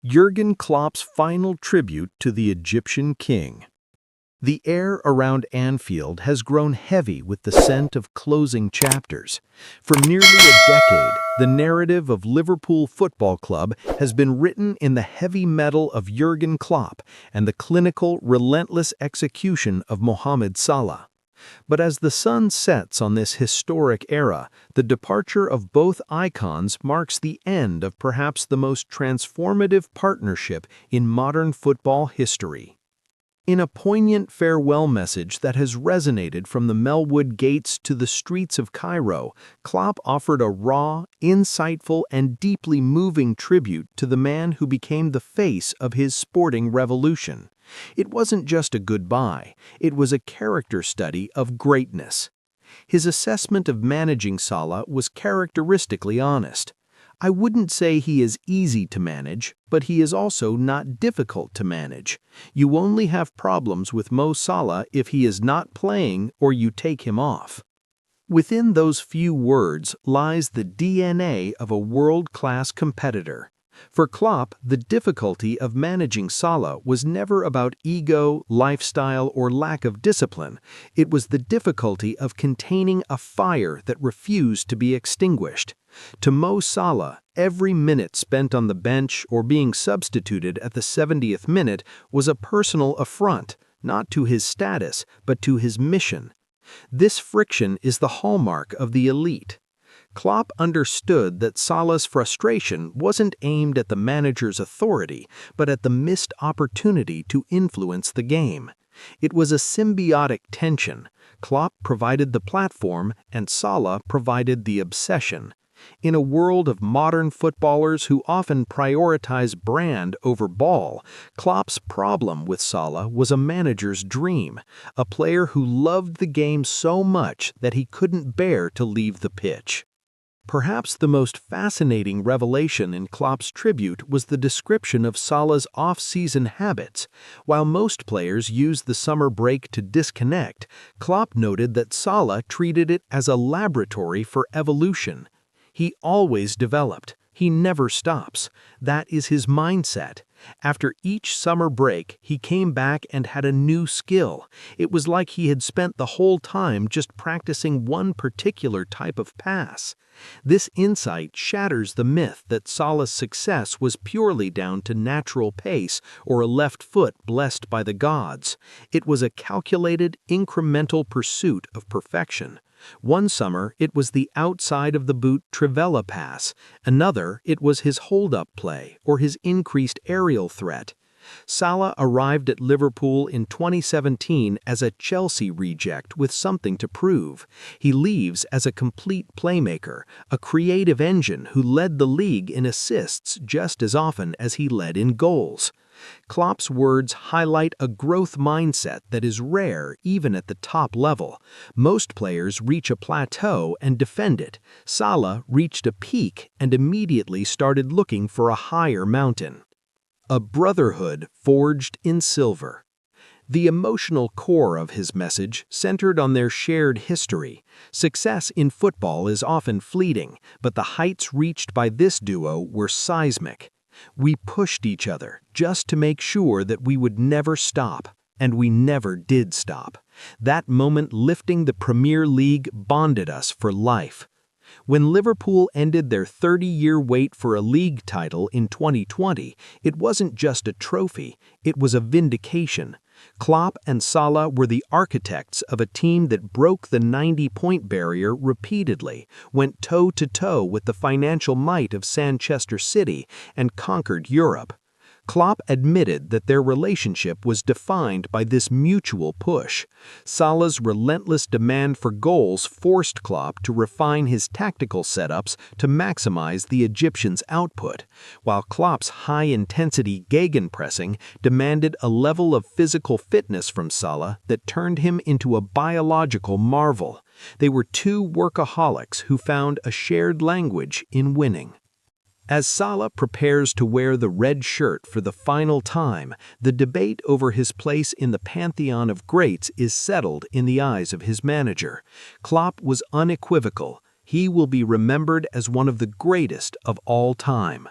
Jürgen Klopp's final tribute to the Egyptian king. The air around Anfield has grown heavy with the scent of closing chapters. For nearly a decade, the narrative of Liverpool Football Club has been written in the heavy metal of Jürgen Klopp and the clinical, relentless execution of Mohamed Salah. But as the sun sets on this historic era, the departure of both icons marks the end of perhaps the most transformative partnership in modern football history. In a poignant farewell message that has resonated from the Melwood gates to the streets of Cairo, Klopp offered a raw, insightful, and deeply moving tribute to the man who became the face of his sporting revolution. It wasn't just a goodbye, it was a character study of greatness. His assessment of managing Salah was characteristically honest. "I wouldn't say he is easy to manage, but he is also not difficult to manage. You only have problems with Mo Salah if he is not playing or you take him off." Within those few words lies the DNA of a world-class competitor. For Klopp, the difficulty of managing Salah was never about ego, lifestyle, or lack of discipline. It was the difficulty of containing a fire that refused to be extinguished. To Mo Salah, every minute spent on the bench or being substituted at the 70th minute was a personal affront, not to his status, but to his mission. This friction is the hallmark of the elite. Klopp understood that Salah's frustration wasn't aimed at the manager's authority, but at the missed opportunity to influence the game. It was a symbiotic tension. Klopp provided the platform, and Salah provided the obsession. In a world of modern footballers who often prioritize brand over ball, Klopp's problem with Salah was a manager's dream, a player who loved the game so much that he couldn't bear to leave the pitch. Perhaps the most fascinating revelation in Klopp's tribute was the description of Salah's off-season habits. While most players use the summer break to disconnect, Klopp noted that Salah treated it as a laboratory for evolution. He always developed. He never stops. That is his mindset. After each summer break, he came back and had a new skill. It was like he had spent the whole time just practicing one particular type of pass. This insight shatters the myth that Salah's success was purely down to natural pace or a left foot blessed by the gods. It was a calculated, incremental pursuit of perfection. One summer, it was the outside of the boot trivela pass. Another, it was his hold-up play or his increased aerial threat. Salah arrived at Liverpool in 2017 as a Chelsea reject with something to prove. He leaves as a complete playmaker, a creative engine who led the league in assists just as often as he led in goals. Klopp's words highlight a growth mindset that is rare even at the top level. Most players reach a plateau and defend it. Salah reached a peak and immediately started looking for a higher mountain. A brotherhood forged in silver. The emotional core of his message centered on their shared history. Success in football is often fleeting, but the heights reached by this duo were seismic. We pushed each other just to make sure that we would never stop, and we never did stop. That moment lifting the Premier League bonded us for life. When Liverpool ended their 30-year wait for a league title in 2020, it wasn't just a trophy, it was a vindication. Klopp and Salah were the architects of a team that broke the 90-point barrier repeatedly, went toe-to-toe with the financial might of Manchester City, and conquered Europe. Klopp admitted that their relationship was defined by this mutual push. Salah's relentless demand for goals forced Klopp to refine his tactical setups to maximize the Egyptians' output, while Klopp's high-intensity gegenpressing demanded a level of physical fitness from Salah that turned him into a biological marvel. They were two workaholics who found a shared language in winning. As Salah prepares to wear the red shirt for the final time, the debate over his place in the pantheon of greats is settled in the eyes of his manager. Klopp was unequivocal. He will be remembered as one of the greatest of all time.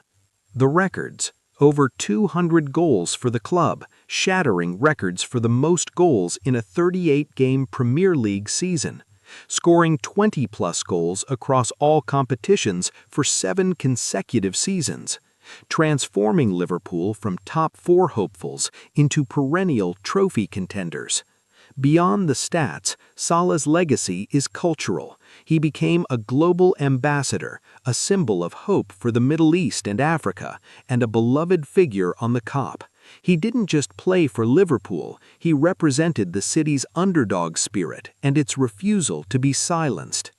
The records, over 200 goals for the club, shattering records for the most goals in a 38-game Premier League season, scoring 20-plus goals across all competitions for 7 consecutive seasons, transforming Liverpool from top 4 hopefuls into perennial trophy contenders. Beyond the stats, Salah's legacy is cultural. He became a global ambassador, a symbol of hope for the Middle East and Africa, and a beloved figure on the Kop. He didn't just play for Liverpool, he represented the city's underdog spirit and its refusal to be silenced.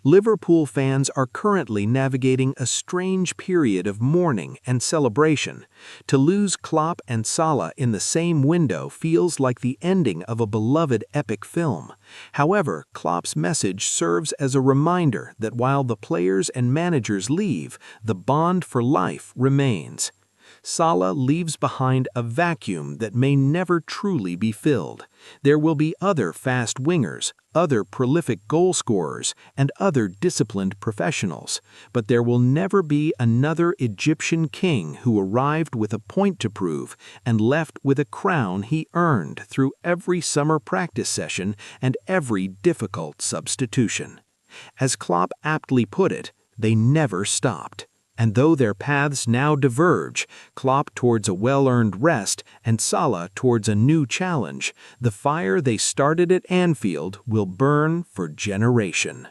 Liverpool fans are currently navigating a strange period of mourning and celebration. To lose Klopp and Salah in the same window feels like the ending of a beloved epic film. However, Klopp's message serves as a reminder that while the players and managers leave, the bond for life remains. Salah leaves behind a vacuum that may never truly be filled. There will be other fast wingers, other prolific goal scorers, and other disciplined professionals, but there will never be another Egyptian king who arrived with a point to prove and left with a crown he earned through every summer practice session and every difficult substitution. As Klopp aptly put it, they never stopped. And though their paths now diverge, Klopp towards a well-earned rest and Salah towards a new challenge, the fire they started at Anfield will burn for generations.